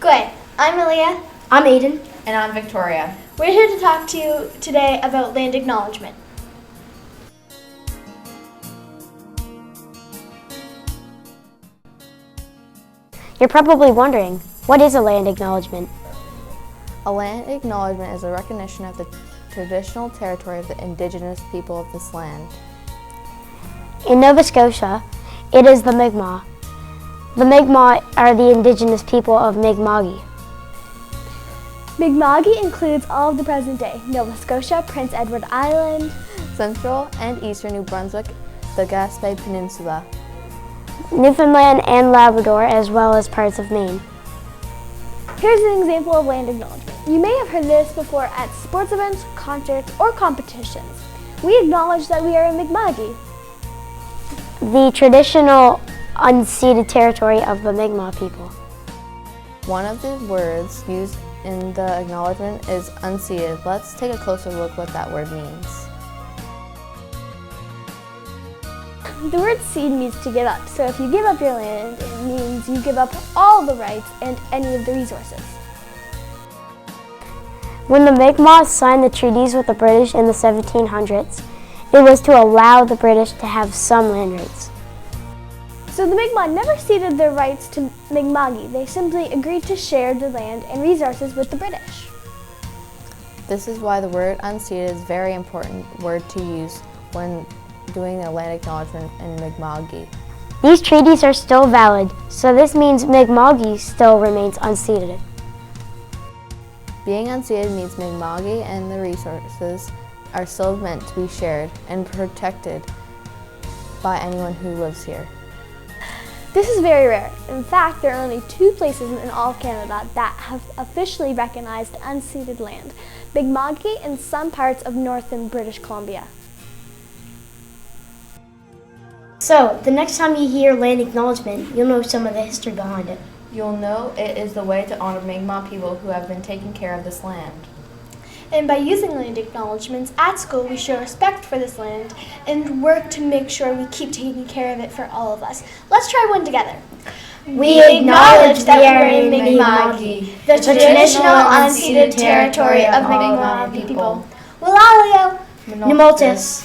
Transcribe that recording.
Good. I'm Aaliyah. I'm Aiden. And I'm Victoria. We're here to talk to you today about land acknowledgement. You're probably wondering, what is a land acknowledgement? A land acknowledgement is a recognition of the traditional territory of the indigenous people of this land. In Nova Scotia, it is the Mi'kmaq. The Mi'kmaq are the indigenous people of Mi'kma'ki. Mi'kma'ki includes all of the present day, Nova Scotia, Prince Edward Island, Central and eastern New Brunswick, the Gaspé Peninsula, Newfoundland and Labrador, as well as parts of Maine. Here's an example of land acknowledgement. You may have heard this before at sports events, concerts, or competitions. We acknowledge that we are in Mi'kma'ki. The traditional unceded territory of the Mi'kmaq people. One of the words used in the acknowledgement is unceded. Let's take a closer look what that word means. The word cede means to give up. So if you give up your land, it means you give up all the rights and any of the resources. When the Mi'kmaq signed the treaties with the British in the 1700s, it was to allow the British to have some land rights. So the Mi'kmaq never ceded their rights to Mi'kma'ki. They simply agreed to share the land and resources with the British. This is why the word unceded is a very important word to use when doing a land acknowledgement in Mi'kma'ki. These treaties are still valid, so this means Mi'kma'ki still remains unceded. Being unceded means Mi'kma'ki and the resources are still meant to be shared and protected by anyone who lives here. This is very rare. In fact, there are only 2 places in all of Canada that have officially recognized unceded land: Mi'kma'ki and some parts of northern British Columbia. So, the next time you hear land acknowledgement, you'll know some of the history behind it. You'll know it is the way to honor Mi'kmaq people who have been taking care of this land. And by using land acknowledgements at school, we show respect for this land and work to make sure we keep taking care of it for all of us. Let's try one together. We acknowledge that we are in Mi'kma'ki, the traditional unceded territory of Mi'kmaq people. Walalio. Nemultis.